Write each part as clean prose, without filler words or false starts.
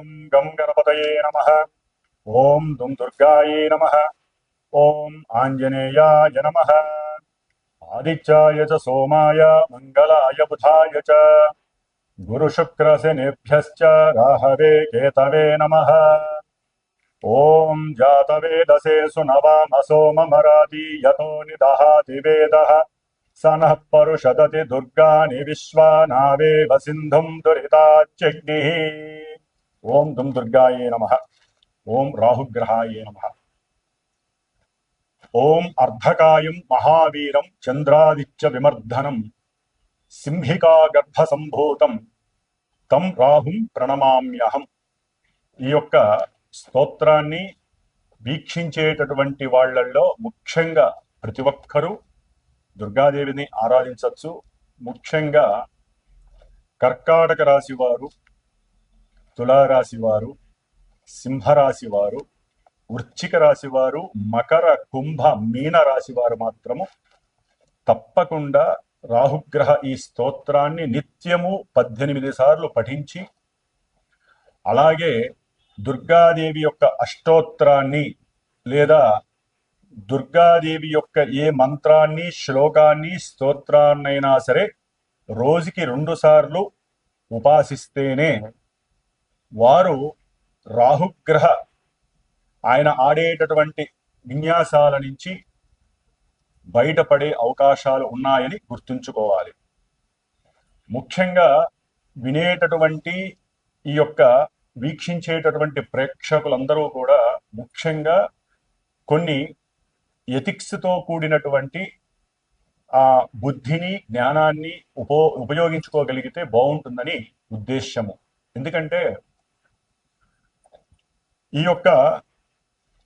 ఓం గం గణపతయే నమః. ఓం దుం దుర్గాయే నమః. ఓం ఆంజనేయాయ నమః. ఆదిత్యాయ చ సోమాయ మంగళాయ బుధాయ చ గురుశుక్రశనిభ్యశ్చ రాహవే కేతవే నమః. ఓం జాతవేదసే సునవామసో మమరాతి యతో నిదహాతి వేదః స నః పరుషదతి దుర్గాని విశ్వానావేవ సింధుం దురితాచ్యగ్నిః. ఓం దుం దుర్గాయే నమః. ఓం రాహుగ్రహాయే నమః. ఓం అర్ధకాయం మహావీరం చంద్రాదిత్య విమర్ధనం సింహికా గర్భ సంభూతం తం రాహుం ప్రణమామ్యహం. ఈ యొక్క స్తోత్రాన్ని వీక్షించేటటువంటి వాళ్ళల్లో ముఖ్యంగా ప్రతి ఒక్కరూ దుర్గాదేవిని ఆరాధించవచ్చు. ముఖ్యంగా కర్కాటక రాశి వారు, తులారాశి వారు, సింహరాశి వారు, వృశ్చిక రాశి వారు, మకర, కుంభ, మీన రాశి వారు మాత్రము తప్పకుండా రాహుగ్రహ ఈ స్తోత్రాన్ని నిత్యము 18 సార్లు పఠించి, అలాగే దుర్గాదేవి యొక్క అష్టోత్తరాన్ని లేదా దుర్గాదేవి యొక్క ఏ మంత్రాన్ని, శ్లోకాన్ని, స్తోత్రాన్నైనా సరే రోజుకి 2 సార్లు ఉపాసిస్తేనే వారు రాహుగ్రహ ఆయన ఆడేటటువంటి విన్యాసాల నుంచి బయటపడే అవకాశాలు ఉన్నాయని గుర్తుంచుకోవాలి. ముఖ్యంగా వినేటటువంటి ఈ యొక్క వీక్షించేటటువంటి ప్రేక్షకులందరూ కూడా ముఖ్యంగా కొన్ని ఎథిక్స్తో కూడినటువంటి ఆ బుద్ధిని, జ్ఞానాన్ని ఉపయోగించుకోగలిగితే బాగుంటుందని ఉద్దేశ్యము. ఎందుకంటే ఈ యొక్క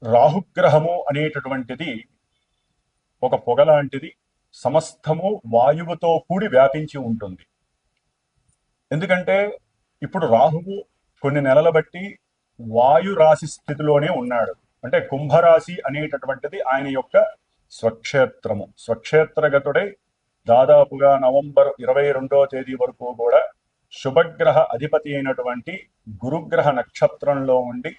రాహుగ్రహము అనేటటువంటిది ఒక పొగ లాంటిది, సమస్తము వాయువుతో కూడి వ్యాపించి ఉంటుంది. ఎందుకంటే ఇప్పుడు రాహువు కొన్ని నెలల బట్టి వాయు రాశి స్థితిలోనే ఉన్నాడు. అంటే కుంభరాశి అనేటటువంటిది ఆయన యొక్క స్వక్షేత్రము. స్వక్షేత్రగతుడై దాదాపుగా నవంబర్ 22వ తేదీ వరకు కూడా శుభగ్రహ అధిపతి అయినటువంటి గురుగ్రహ నక్షత్రంలో ఉండి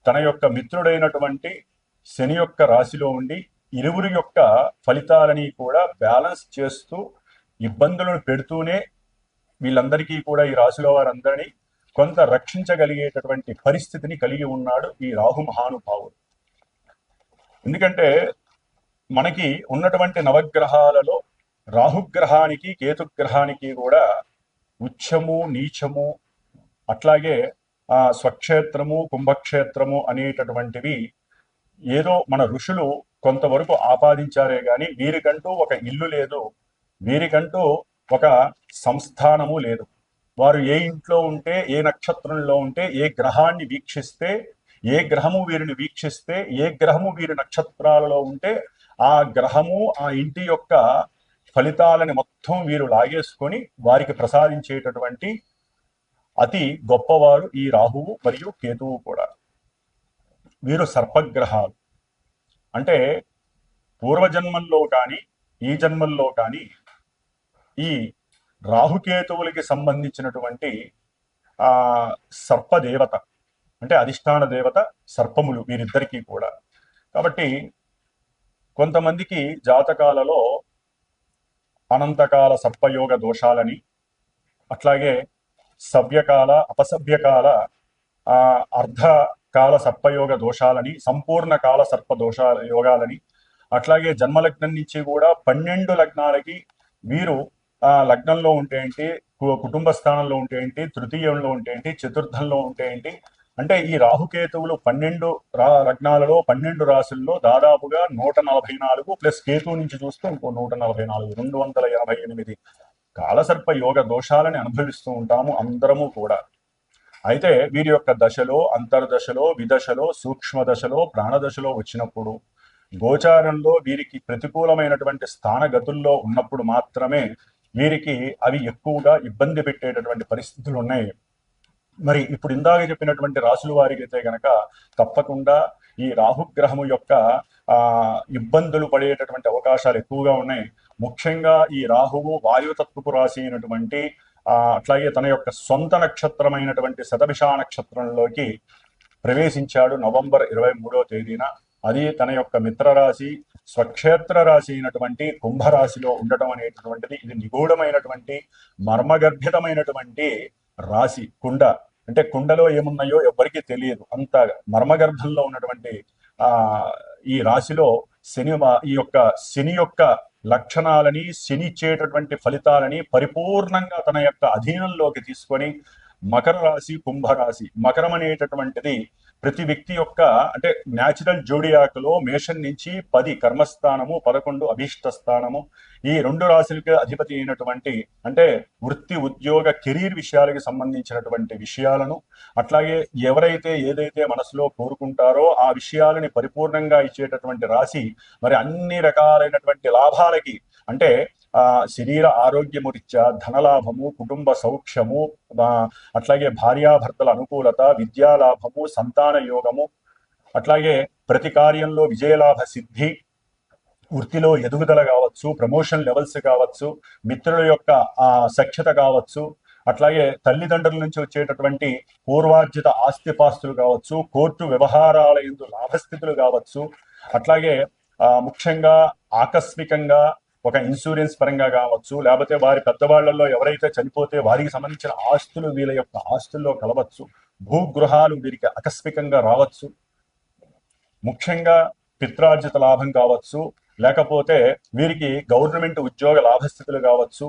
తన యొక్క మిత్రుడైనటువంటి శని యొక్క రాశిలో ఉండి ఇరువురి యొక్క ఫలితాలని కూడా బ్యాలెన్స్ చేస్తూ ఇబ్బందులను పెడుతూనే వీళ్ళందరికీ కూడా, ఈ రాశిలో వారందరినీ కొంత రక్షించగలిగేటటువంటి పరిస్థితిని కలిగి ఉన్నాడు ఈ రాహు మహానుభావుడు. ఎందుకంటే మనకి ఉన్నటువంటి నవగ్రహాలలో రాహుగ్రహానికి, కేతుగ్రహానికి కూడా ఉచ్చము, నీచము, అట్లాగే స్వక్షేత్రము, కుంభక్షేత్రము అనేటటువంటివి ఏదో మన ఋషులు కొంతవరకు ఆపాదించారే గాని వీరికంటూ ఒక ఇల్లు లేదు, వీరికంటూ ఒక సంస్థానము లేదు. వారు ఏ ఇంట్లో ఉంటే, ఏ నక్షత్రంలో ఉంటే, ఏ గ్రహాన్ని వీక్షిస్తే, ఏ గ్రహము వీరిని వీక్షిస్తే, ఏ గ్రహము వీరి నక్షత్రాలలో ఉంటే ఆ గ్రహము ఆ ఇంటి యొక్క ఫలితాలని మొత్తం వీరు లాగేసుకొని వారికి ప్రసాదించేటటువంటి అతి గొప్పవారు ఈ రాహువు మరియు కేతువు కూడా. వీరు సర్పగ్రహాలు. అంటే పూర్వజన్మల్లో కానీ ఈ జన్మల్లో కానీ ఈ రాహుకేతువులకి సంబంధించినటువంటి సర్పదేవత, అంటే అధిష్టాన దేవత సర్పములు వీరిద్దరికీ కూడా. కాబట్టి కొంతమందికి జాతకాలలో అనంతకాల సర్పయోగ దోషాలని, అట్లాగే సవ్యకాల, అపసవ్యకాల, అర్ధకాల సర్పయోగ దోషాలని, సంపూర్ణ కాల సర్ప దోషాల యోగాలని, అట్లాగే జన్మలగ్నం నుంచి కూడా 12 లగ్నాలకి వీరు లగ్నంలో ఉంటే ఏంటి, కుటుంబ స్థానంలో ఉంటే ఏంటి, తృతీయంలో ఉంటే ఏంటి, చతుర్థంలో ఉంటే ఏంటి, అంటే ఈ రాహుకేతువులు 12 లగ్నాలలో 12 రాశుల్లో దాదాపుగా 144 ప్లస్ కేతు నుంచి చూస్తే ఇంకో 144, 288 కాలసర్ప యోగ దోషాలని అనుభవిస్తూ ఉంటాము అందరము కూడా. అయితే వీరి యొక్క దశలో, అంతర్దశలో, విదశలో, సూక్ష్మ దశలో, ప్రాణదశలో వచ్చినప్పుడు, గోచారంలో వీరికి ప్రతికూలమైనటువంటి స్థానగతుల్లో ఉన్నప్పుడు మాత్రమే వీరికి అవి ఎక్కువగా ఇబ్బంది పెట్టేటటువంటి పరిస్థితులు ఉన్నాయి. మరి ఇప్పుడు ఇందాక చెప్పినటువంటి రాశుల వారికి అయితే గనక తప్పకుండా ఈ రాహుగ్రహము యొక్క ఇబ్బందులు పడేటటువంటి అవకాశాలు ఎక్కువగా ఉన్నాయి. ముఖ్యంగా ఈ రాహువు వాయుతత్వపు రాశి అయినటువంటి అట్లాగే తన యొక్క సొంత నక్షత్రమైనటువంటి శతభిష నక్షత్రంలోకి ప్రవేశించాడు నవంబర్ 23వ తేదీన. అది తన యొక్క మిత్రరాశి స్వక్షేత్ర రాశి అయినటువంటి కుంభరాశిలో ఉండటం అనేటటువంటిది ఇది నిగూఢమైనటువంటి మర్మగర్భితమైనటువంటి రాశి. కుండ అంటే కుండలో ఏమున్నాయో ఎవరికీ తెలియదు, అంత మర్మగర్భంలో ఉన్నటువంటి ఆ ఈ రాశిలో శని యొక్క లక్షణాలని, శని ఇచ్చేటటువంటి ఫలితాలని పరిపూర్ణంగా తన యొక్క అధీనంలోకి తీసుకొని మకర రాశి, కుంభరాశి. మకరం అనేటటువంటిది ప్రతి వ్యక్తి యొక్క అంటే న్యాచురల్ జోడియాక్లో మేషం నుంచి 10 కర్మస్థానము, 11 అభీష్ట స్థానము, ఈ 2 రాశులకి అధిపతి అయినటువంటి అంటే వృత్తి, ఉద్యోగ, కెరీర్ విషయాలకి సంబంధించినటువంటి విషయాలను, అట్లాగే ఎవరైతే ఏదైతే మనసులో కోరుకుంటారో ఆ విషయాలని పరిపూర్ణంగా ఇచ్చేటటువంటి రాశి. మరి అన్ని రకాలైనటువంటి లాభాలకి అంటే శరీర ఆరోగ్యము రీత్యా ధనలాభము, కుటుంబ సౌఖ్యము, అట్లాగే భార్యాభర్తల అనుకూలత, విద్యాలాభము, సంతాన యోగము, అట్లాగే ప్రతి కార్యంలో విజయలాభ సిద్ధి, వృత్తిలో ఎదుగుదల కావచ్చు, ప్రమోషన్ లెవెల్స్ కావచ్చు, మిత్రుల యొక్క సఖ్యత కావచ్చు, అట్లాగే తల్లిదండ్రుల నుంచి వచ్చేటటువంటి పూర్వార్జిత ఆస్తిపాస్తులు కావచ్చు, కోర్టు వ్యవహారాల యందు లాభస్థితులు కావచ్చు, అట్లాగే ముఖ్యంగా ఆకస్మికంగా ఒక ఇన్సూరెన్స్ పరంగా కావచ్చు, లేకపోతే వారి పెద్దవాళ్లలో ఎవరైతే చనిపోతే వారికి సంబంధించిన ఆస్తులు వీళ్ళ యొక్క ఆస్తుల్లో కలవచ్చు, భూగృహాలు వీరికి ఆకస్మికంగా రావచ్చు, ముఖ్యంగా పిత్రార్జిత లాభం కావచ్చు, లేకపోతే వీరికి గవర్నమెంట్ ఉద్యోగ లాభస్థితులు కావచ్చు,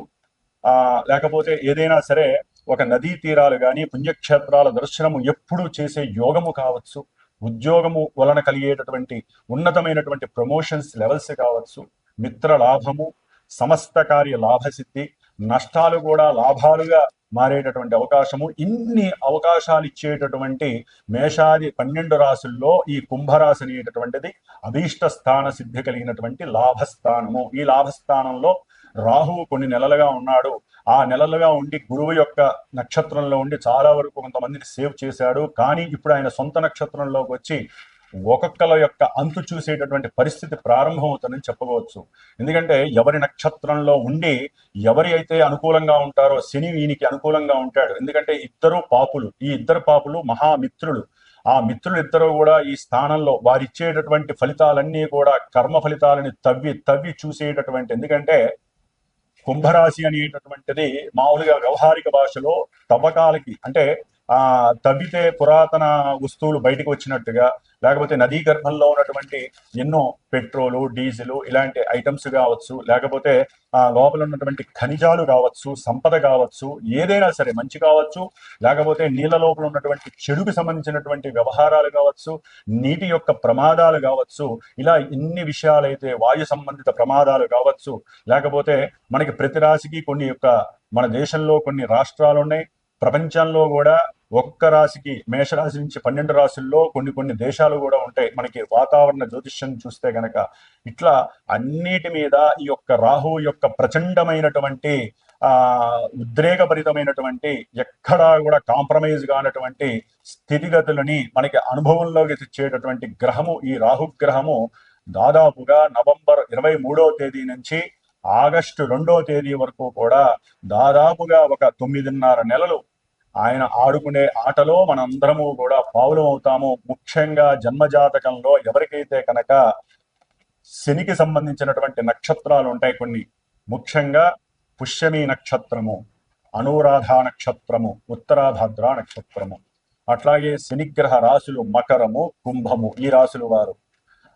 లేకపోతే ఏదైనా సరే ఒక నదీ తీరాలు కానీ పుణ్యక్షేత్రాల దర్శనము ఎప్పుడూ చేసే యోగము కావచ్చు, ఉద్యోగము వలన కలిగేటటువంటి ఉన్నతమైనటువంటి ప్రమోషన్స్ లెవెల్స్ కావచ్చు, మిత్ర లాభము, సమస్త కార్య లాభసిద్ధి, నష్టాలు కూడా లాభాలుగా మారేటటువంటి అవకాశము. ఇన్ని అవకాశాలు ఇచ్చేటటువంటి మేషాది 12 రాశుల్లో ఈ కుంభరాశి అనేటటువంటిది అభీష్ట స్థాన సిద్ధి కలిగినటువంటి లాభస్థానము. ఈ లాభస్థానంలో రాహువు కొన్ని నెలలుగా ఉన్నాడు. ఆ నెలలుగా ఉండి గురువు యొక్క నక్షత్రంలో ఉండి చాలా వరకు కొంతమందిని సేవ్ చేశాడు. కానీ ఇప్పుడు ఆయన సొంత నక్షత్రంలోకి వచ్చి ఒక్కొక్కల యొక్క అంతు చూసేటటువంటి పరిస్థితి ప్రారంభమవుతుందని చెప్పవచ్చు. ఎందుకంటే ఎవరి నక్షత్రంలో ఉండి ఎవరి అయితే అనుకూలంగా ఉంటారో శని వీనికి అనుకూలంగా ఉంటాడు. ఎందుకంటే ఇద్దరు పాపులు, ఈ ఇద్దరు పాపులు మహామిత్రులు. ఆ మిత్రులు ఇద్దరు కూడా ఈ స్థానంలో వారిచ్చేటటువంటి ఫలితాలన్నీ కూడా కర్మ ఫలితాలని తవ్వి చూసేటటువంటి, ఎందుకంటే కుంభరాశి అనేటటువంటిది మామూలుగా వ్యవహారిక భాషలో తవ్వకాలకి అంటే తవ్వితే పురాతన వస్తువులు బయటకు వచ్చినట్టుగా, లేకపోతే నదీ గర్భంలో ఉన్నటువంటి ఎన్నో పెట్రోలు, డీజిల్ ఇలాంటి ఐటమ్స్ కావచ్చు, లేకపోతే లోపల ఉన్నటువంటి ఖనిజాలు కావచ్చు, సంపద కావచ్చు, ఏదైనా సరే మంచి కావచ్చు, లేకపోతే నీళ్ళ లోపల ఉన్నటువంటి చెడుకు సంబంధించినటువంటి వ్యవహారాలు కావచ్చు, నీటి యొక్క ప్రమాదాలు కావచ్చు, ఇలా ఇన్ని విషయాలైతే వాయు సంబంధిత ప్రమాదాలు కావచ్చు, లేకపోతే మనకి ప్రతి రాశికి కొన్ని యొక్క మన దేశంలో కొన్ని రాష్ట్రాలు ఉన్నాయి, ప్రపంచంలో కూడా ఒక్క రాశికి మేషరాశి నుంచి 12 రాశుల్లో కొన్ని దేశాలు కూడా ఉంటాయి. మనకి వాతావరణ జ్యోతిష్యం చూస్తే గనక ఇట్లా అన్నిటి మీద ఈ యొక్క రాహువు యొక్క ప్రచండమైనటువంటి ఉద్రేకభరితమైనటువంటి ఎక్కడా కూడా కాంప్రమైజ్ కానటువంటి స్థితిగతులని మనకి అనుభవంలోకి తెచ్చేటటువంటి గ్రహము ఈ రాహుగ్రహము. దాదాపుగా నవంబర్ 23వ తేదీ నుంచి ఆగస్టు 2వ తేదీ వరకు కూడా దాదాపుగా ఒక 9.5 నెలలు ఆయన ఆడుకునే ఆటలో మనందరము కూడా పావులం అవుతాము. ముఖ్యంగా జన్మజాతకంలో ఎవరికైతే కనుక శనికి సంబంధించినటువంటి నక్షత్రాలు ఉంటాయి కొన్ని, ముఖ్యంగా పుష్యమి నక్షత్రము, అనురాధ నక్షత్రము, ఉత్తరాభద్ర నక్షత్రము, అట్లాగే శనిగ్రహ రాశులు మకరము, కుంభము ఈ రాశులు వారు.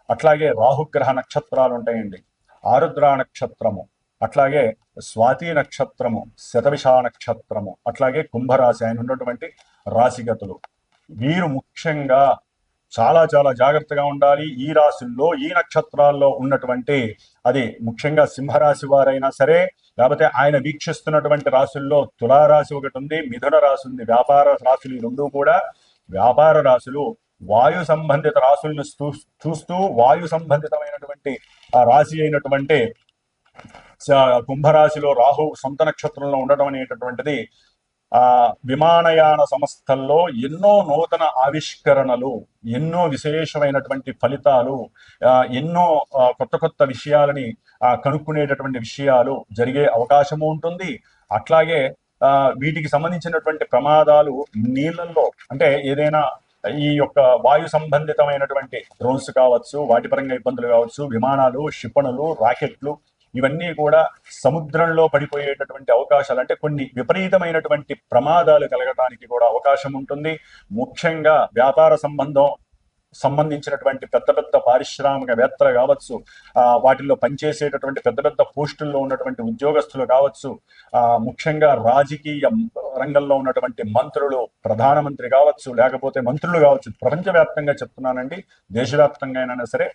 అట్లాగే రాహుగ్రహ నక్షత్రాలు ఉంటాయండి, ఆరుద్ర నక్షత్రము, అట్లాగే స్వాతి నక్షత్రము, శతభిష నక్షత్రము, అట్లాగే కుంభరాశి ఆయన ఉన్నటువంటి రాశిగతులు. వీరు ముఖ్యంగా చాలా జాగ్రత్తగా ఉండాలి. ఈ రాశుల్లో ఈ నక్షత్రాల్లో ఉన్నటువంటి అది ముఖ్యంగా సింహరాశి వారైనా సరే, లేకపోతే ఆయన వీక్షిస్తున్నటువంటి రాశుల్లో తులారాశి ఒకటి ఉంది, మిథున రాశి ఉంది, వ్యాపార రాశులు ఈ రెండు కూడా వ్యాపార రాశులు. వాయు సంబంధిత రాశులను చూస్తూ వాయు సంబంధితమైనటువంటి ఆ రాశి అయినటువంటి కుంభరాశిలో రాహు సొంత నక్షత్రంలో ఉండటం అనేటటువంటిది విమానయాన సంస్థల్లో ఎన్నో నూతన ఆవిష్కరణలు, ఎన్నో విశేషమైనటువంటి ఫలితాలు, ఎన్నో కొత్త విషయాలని కనుక్కునేటటువంటి విషయాలు జరిగే అవకాశము ఉంటుంది. అట్లాగే వీటికి సంబంధించినటువంటి ప్రమాదాలు నీళ్ళల్లో అంటే ఏదైనా ఈ యొక్క వాయు సంబంధితమైనటువంటి డ్రోన్స్ కావచ్చు, వాటి పరంగా ఇబ్బందులు కావచ్చు, విమానాలు, క్షిపణులు, రాకెట్లు ఇవన్నీ కూడా సముద్రంలో పడిపోయేటటువంటి అవకాశాలు అంటే కొన్ని విపరీతమైనటువంటి ప్రమాదాలు కలగడానికి కూడా అవకాశం ఉంటుంది. ముఖ్యంగా వ్యాపార సంబంధించినటువంటి పెద్ద పెద్ద పారిశ్రామికవేత్తలు కావచ్చు, వాటిల్లో పనిచేసేటటువంటి పెద్ద పెద్ద పోస్టుల్లో ఉన్నటువంటి ఉద్యోగస్తులు కావచ్చు, ముఖ్యంగా రాజకీయ రంగంలో ఉన్నటువంటి మంత్రులు, ప్రధానమంత్రి కావచ్చు, లేకపోతే మంత్రులు కావచ్చు, ప్రపంచవ్యాప్తంగా చెప్తున్నానండి, దేశవ్యాప్తంగా అయినా సరే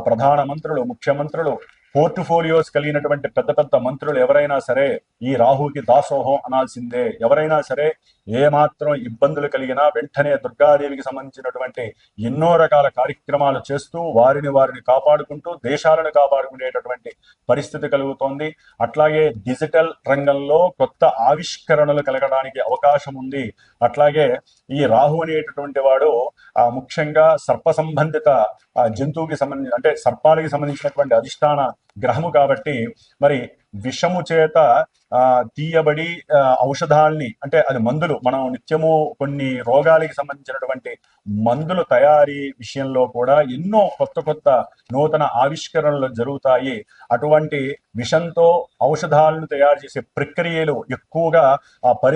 ప్రధాన మంత్రులు, ముఖ్యమంత్రులు, పోర్ట్ఫోలియోస్ కలిగినటువంటి పెద్ద పెద్ద మంత్రులు ఎవరైనా సరే ఈ రాహుకి దాసోహం అనాల్సిందే. ఎవరైనా సరే ఏమాత్రం ఇబ్బందులు కలిగినా వెంటనే దుర్గాదేవికి సంబంధించినటువంటి ఎన్నో రకాల కార్యక్రమాలు చేస్తూ వారిని కాపాడుకుంటూ దేశాలను కాపాడుకునేటటువంటి పరిస్థితి కలుగుతోంది. అట్లాగే డిజిటల్ రంగంలో కొత్త ఆవిష్కరణలు కలగడానికి అవకాశం ఉంది. అట్లాగే ఈ రాహు అనేటటువంటి వాడు ముఖ్యంగా సర్ప సంబంధిత జంతువుకి సంబంధించి అంటే సర్పాలకి సంబంధించినటువంటి అధిష్టాన గ్రహము కాబట్టి మరి విషము చేత తీయబడి ఔషధాల్ని అంటే అది మందులు మనం నిత్యము కొన్ని రోగాలకి సంబంధించినటువంటి మందుల తయారీ విషయంలో కూడా ఎన్నో కొత్త నూతన ఆవిష్కరణలు జరుగుతాయి. అటువంటి విషంతో ఔషధాలను తయారు చేసే ప్రక్రియలు ఎక్కువగా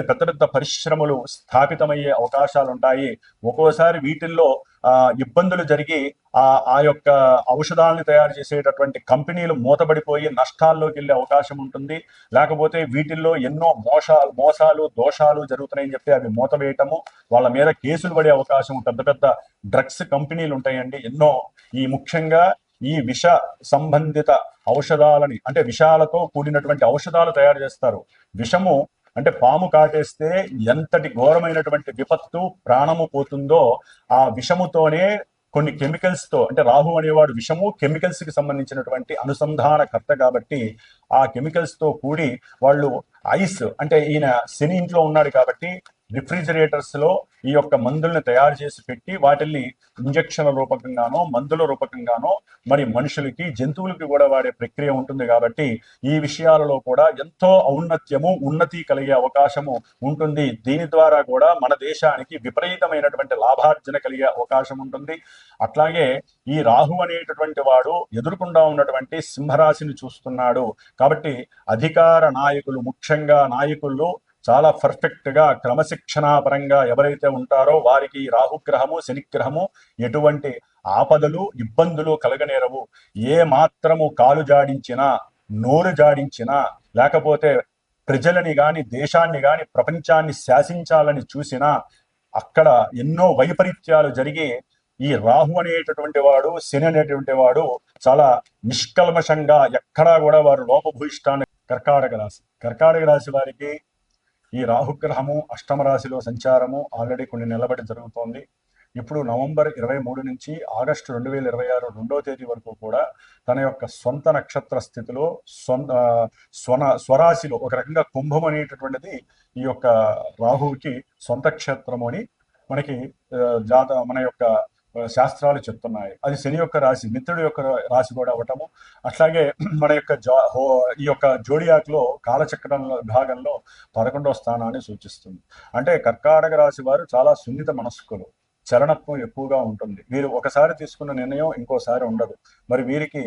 పెద్ద పెద్ద పరిశ్రమలు స్థాపితమయ్యే అవకాశాలు ఉంటాయి. ఒక్కోసారి వీటిల్లో ఇబ్బందులు జరిగి ఆ యొక్క ఔషధాలను తయారు చేసేటటువంటి కంపెనీలు మూతబడిపోయి నష్టాల్లోకి వెళ్ళే అవకాశం ఉంటుంది. లేకపోతే వీటిల్లో ఎన్నో మోసాలు దోషాలు జరుగుతున్నాయని చెప్పి అవి మూతవేయటము, వాళ్ళ మీద కేసులు పడే అవకాశం, పెద్ద పెద్ద డ్రగ్స్ కంపెనీలు ఉంటాయండి ఎన్నో. ఈ ముఖ్యంగా ఈ విష సంబంధిత ఔషధాలని అంటే విషాలతో కూడినటువంటి ఔషధాలు తయారు చేస్తారు. విషము అంటే పాము కాటేస్తే ఎంతటి ఘోరమైనటువంటి విపత్తు ప్రాణము పోతుందో ఆ విషముతోనే కొన్ని కెమికల్స్ తో అంటే రాహు అనేవాడు విషము కెమికల్స్ కి సంబంధించినటువంటి అనుసంధానకర్త కాబట్టి ఆ కెమికల్స్ తో కూడి వాళ్ళు ఐస్ అంటే ఈయన శని ఇంట్లో ఉన్నాడు కాబట్టి రిఫ్రిజిరేటర్స్ లో ఈ యొక్క మందుల్ని తయారు చేసి పెట్టి వాటిల్ని ఇంజక్షన్ల రూపకంగానో మందుల రూపకంగానో మరి మనుషులకి జంతువులకి కూడా వాడే ప్రక్రియ ఉంటుంది. కాబట్టి ఈ విషయాలలో కూడా ఎంతో ఔన్నత్యము ఉన్నతి కలిగే అవకాశము ఉంటుంది. దీని ద్వారా కూడా మన దేశానికి విపరీతమైనటువంటి లాభార్జన కలిగే అవకాశం ఉంటుంది. అట్లాగే ఈ రాహు అనేటటువంటి వాడు ఎదురుకుండా ఉన్నటువంటి సింహరాశిని చూస్తున్నాడు కాబట్టి అధికార నాయకులు ముఖ్యంగా నాయకులు చాలా పర్ఫెక్ట్ గా క్రమశిక్షణా పరంగా ఎవరైతే ఉంటారో వారికి రాహుగ్రహము శనిగ్రహము ఎటువంటి ఆపదలు ఇబ్బందులు కలగనేరవు. ఏ మాత్రము కాలు జాడించినా నోరు జాడించినా లేకపోతే ప్రజలని గాని దేశాన్ని గాని ప్రపంచాన్ని శాసించాలని చూసినా అక్కడ ఎన్నో వైపరీత్యాలు జరిగి ఈ రాహు అనేటటువంటి వాడు శని అనేటువంటి వాడు చాలా నిష్కల్మషంగా ఎక్కడా కూడా వారు లోపభూయిష్టాన్ని కర్కాటక రాశి వారికి ఈ రాహుగ్రహము అష్టమ రాశిలో సంచారము ఆల్రెడీ కొన్ని నెలబడి జరుగుతోంది. ఇప్పుడు నవంబర్ 23 నుంచి ఆగస్టు 2026 2వ తేదీ వరకు కూడా తన యొక్క సొంత నక్షత్ర స్థితిలో స్వరాశిలో ఒక రకంగా కుంభం అనేటటువంటిది ఈ యొక్క రాహువుకి సొంత క్షేత్రము అని మనకి మన యొక్క శాస్త్రాలు చెప్తున్నాయి. అది శని యొక్క రాశి, మిత్రుడి యొక్క రాశి కూడా అవ్వటము. అట్లాగే మన యొక్క ఈ యొక్క జోడియాక్ లో కాలచక్రం విభాగంలో 11వ స్థానాన్ని సూచిస్తుంది. అంటే కర్కాటక రాశి వారు చాలా సున్నిత మనస్కులు, చలనత్వం ఎక్కువగా ఉంటుంది. వీరు ఒకసారి తీసుకున్న నిర్ణయం ఇంకోసారి ఉండదు. మరి వీరికి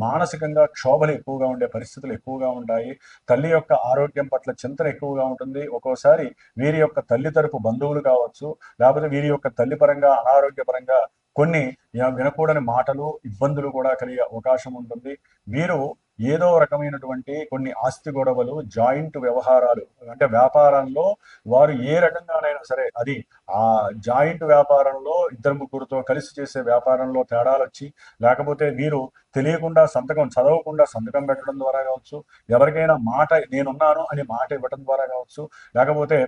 మానసికంగా క్షోభలు ఎక్కువగా ఉండే పరిస్థితులు ఎక్కువగా ఉంటాయి. తల్లి యొక్క ఆరోగ్యం పట్ల చింతన ఎక్కువగా ఉంటుంది. ఒక్కోసారి వీరి యొక్క తల్లి తరపు బంధువులు కావచ్చు, లేకపోతే వీరి యొక్క తల్లి పరంగా అనారోగ్యపరంగా కొన్ని వినకూడని మాటలు ఇబ్బందులు కూడా కలిగే అవకాశం ఉంటుంది. వీరు ఏదో రకమైనటువంటి కొన్ని ఆస్తి గొడవలు, జాయింట్ వ్యవహారాలు అంటే వ్యాపారంలో వారు ఏ రకంగానైనా సరే అది ఆ జాయింట్ వ్యాపారంలో ఇద్దరు ముగ్గురుతో కలిసి చేసే వ్యాపారంలో తేడాలు వచ్చి లేకపోతే వీరు తెలియకుండా చదవకుండా సంతకం పెట్టడం ద్వారా కావచ్చు, ఎవరికైనా మాట నేనున్నాను అని మాట ఇవ్వడం ద్వారా కావచ్చు, లేకపోతే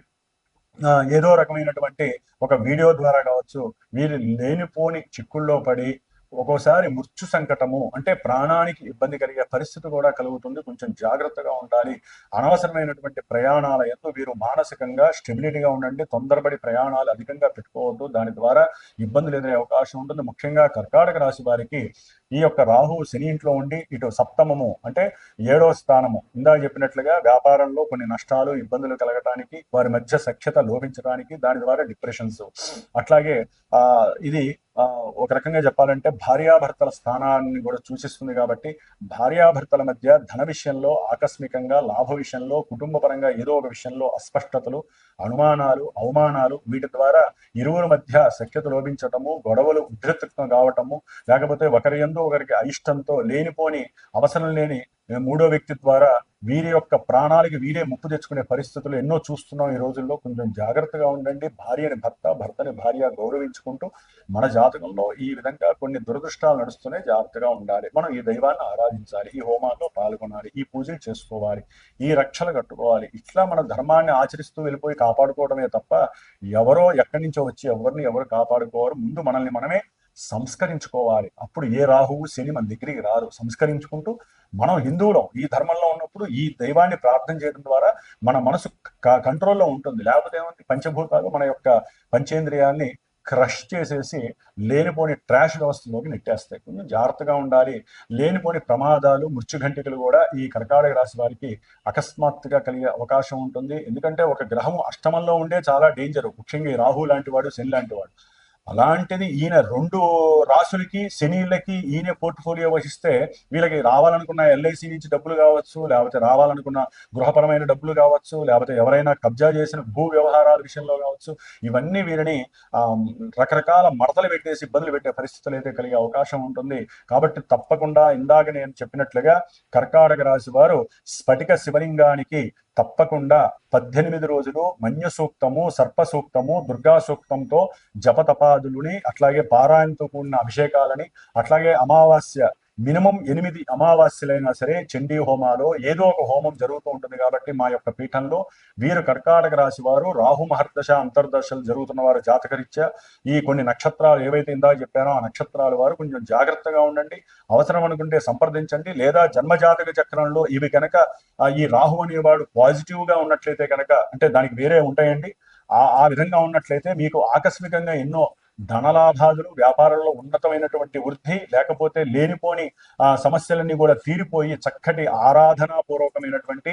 ఏదో రకమైనటువంటి ఒక వీడియో ద్వారా కావచ్చు, వీరు లేనిపోని చిక్కుల్లో పడి ఒక్కోసారి మృత్యు సంకటము అంటే ప్రాణానికి ఇబ్బంది కలిగే పరిస్థితి కూడా కలుగుతుంది. కొంచెం జాగ్రత్తగా ఉండాలి. అనవసరమైనటువంటి ప్రయాణాల యందు వీరు మానసికంగా స్టెబిలిటీగా ఉండండి. తొందరపడి ప్రయాణాలు అధికంగా పెట్టుకోవద్దు. దాని ద్వారా ఇబ్బందులు ఎదురయ్యే అవకాశం ఉంటుంది. ముఖ్యంగా కర్కాటక రాశి వారికి ఈ యొక్క రాహు శని ఇంట్లో ఉండి ఇటు సప్తమము అంటే 7వ స్థానము, ఇందాక చెప్పినట్లుగా వ్యాపారంలో కొన్ని నష్టాలు ఇబ్బందులు కలగటానికి, వారి మధ్య సఖ్యత లోపించడానికి, దాని ద్వారా డిప్రెషన్స్, అట్లాగే ఇది ఒక రకంగా చెప్పాలంటే భార్యాభర్తల స్థానాన్ని కూడా సూచిస్తుంది. కాబట్టి భార్యాభర్తల మధ్య ధన విషయంలో ఆకస్మికంగా, లాభ విషయంలో, కుటుంబ పరంగా ఏదో ఒక విషయంలో అస్పష్టతలు, అనుమానాలు, అవమానాలు, వీటి ద్వారా ఇరువురి మధ్య సఖ్యత లోపించటము, గొడవలు ఉధృతం కావటము, లేకపోతే ఒకరి యందు ఒకరికి అయిష్టంతో లేనిపోని అవసరం లేని మూడో వ్యక్తి ద్వారా వీరి యొక్క ప్రాణాలకి వీరే ముప్పు తెచ్చుకునే పరిస్థితులు ఎన్నో చూస్తున్నాం ఈ రోజుల్లో. కొంచెం జాగ్రత్తగా ఉండండి. భార్యని భర్త, భర్తని భార్య గౌరవించుకుంటూ మన జాతకంలో ఈ విధంగా కొన్ని దురదృష్టాలు నడుస్తూనే జాగ్రత్తగా ఉండాలి. మనం ఈ దైవాన్ని ఆరాధించాలి, ఈ హోమాల్లో పాల్గొనాలి, ఈ పూజలు చేసుకోవాలి, ఈ రక్షలు కట్టుకోవాలి. ఇట్లా మన ధర్మాన్ని ఆచరిస్తూ వెళ్ళిపోయి కాపాడుకోవడమే తప్ప ఎవరో ఎక్కడి నుంచో వచ్చి ఎవరిని ఎవరు కాపాడుకోవారు. ముందు మనల్ని మనమే సంస్కరించుకోవాలి. అప్పుడు ఏ రాహువు శని మన దగ్గరికి రారు. సంస్కరించుకుంటూ మనం హిందువులం, ఈ ధర్మంలో ఉన్నప్పుడు ఈ దైవాన్ని ప్రార్థన చేయడం ద్వారా మన మనసు కంట్రోల్లో ఉంటుంది. లేకపోతే ఏమంటే పంచభూతాలు మన యొక్క పంచేంద్రియాల్ని క్రష్ చేసేసి లేనిపోని ట్రాష్ వ్యవస్థలోకి నెట్టేస్తాయి. కొంచెం జాగ్రత్తగా ఉండాలి. లేనిపోని ప్రమాదాలు, మృత్యుఘంటికలు కూడా ఈ కర్కాటక రాశి వారికి అకస్మాత్తుగా కలిగే అవకాశం ఉంటుంది. ఎందుకంటే ఒక గ్రహము అష్టమంలో ఉండే చాలా డేంజర్, ముఖ్యంగా ఈ రాహు లాంటి వాడు, శని లాంటి వాడు. అలాంటిది ఈయన 2 రాసులకి, శనిలకి ఈయన పోర్ట్ఫోలియో వహిస్తే వీళ్ళకి రావాలనుకున్న ఎల్ఐసి నుంచి డబ్బులు కావచ్చు, లేకపోతే రావాలనుకున్న గృహపరమైన డబ్బులు కావచ్చు, లేకపోతే ఎవరైనా కబ్జా చేసిన భూ వ్యవహారాల విషయంలో కావచ్చు, ఇవన్నీ వీరిని రకరకాల మడతలు పెట్టేసి ఇబ్బందులు పెట్టే పరిస్థితులు అయితే కలిగే అవకాశం ఉంటుంది. కాబట్టి తప్పకుండా ఇందాక నేను చెప్పినట్లుగా కర్కాటక రాశి వారు స్ఫటిక శివలింగానికి తప్పకుండా 18 రోజులు మన్య సూక్తము, సర్ప సూక్తము, దుర్గా సూక్తంతో జపతపాదులని, అట్లాగే పారాయణతో కూడిన అభిషేకాలని, అట్లాగే అమావాస్య మినిమం 8 అమావాస్యలైనా సరే చండీ హోమాలో ఏదో ఒక హోమం జరుగుతూ ఉంటుంది. కాబట్టి మా యొక్క పీఠంలో వీరు కర్కాటక రాశి వారు రాహు మహర్దశ అంతర్దశలు జరుగుతున్న వారు జాతకరీత్యా ఈ కొన్ని నక్షత్రాలు ఏవైతే ఇందాక చెప్పానో ఆ నక్షత్రాల వారు కొంచెం జాగ్రత్తగా ఉండండి. అవసరం అనుకుంటే సంప్రదించండి. లేదా జన్మజాతక చక్రంలో ఇవి కనుక ఈ రాహు అనేవాడు పాజిటివ్ గా ఉన్నట్లయితే కనుక, అంటే దానికి వేరే ఉంటాయండి, ఆ విధంగా ఉన్నట్లయితే మీకు ఆకస్మికంగా ఎన్నో ధనలాభాదులు, వ్యాపారంలో ఉన్నతమైనటువంటి వృద్ధి, లేకపోతే లేనిపోని సమస్యలన్నీ కూడా తీరిపోయి చక్కటి ఆరాధనాపూర్వకమైనటువంటి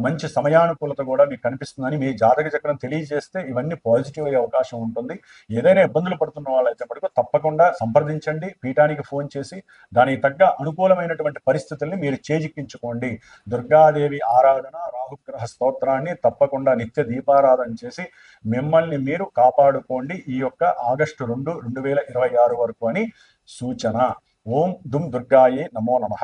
మంచి సమయానుకూలత కూడా మీకు కనిపిస్తుందని మీ జాతక చక్రం తెలియజేస్తే ఇవన్నీ పాజిటివ్ అయ్యే అవకాశం ఉంటుంది. ఏదైనా ఇబ్బందులు పడుతున్న వాళ్ళైతే మటుకు తప్పకుండా సంప్రదించండి. పీఠానికి ఫోన్ చేసి దానికి తగ్గ అనుకూలమైనటువంటి పరిస్థితుల్ని మీరు చేజిక్కించుకోండి. దుర్గాదేవి ఆరాధన, రాహుగ్రహ స్తోత్రాన్ని తప్పకుండా నిత్య దీపారాధన చేసి మిమ్మల్ని మీరు కాపాడుకోండి ఈ యొక్క ఆగస్టు 2, 2026 వరకు అని సూచన. ఓం దుమ్ దుర్గాయే నమో నమః.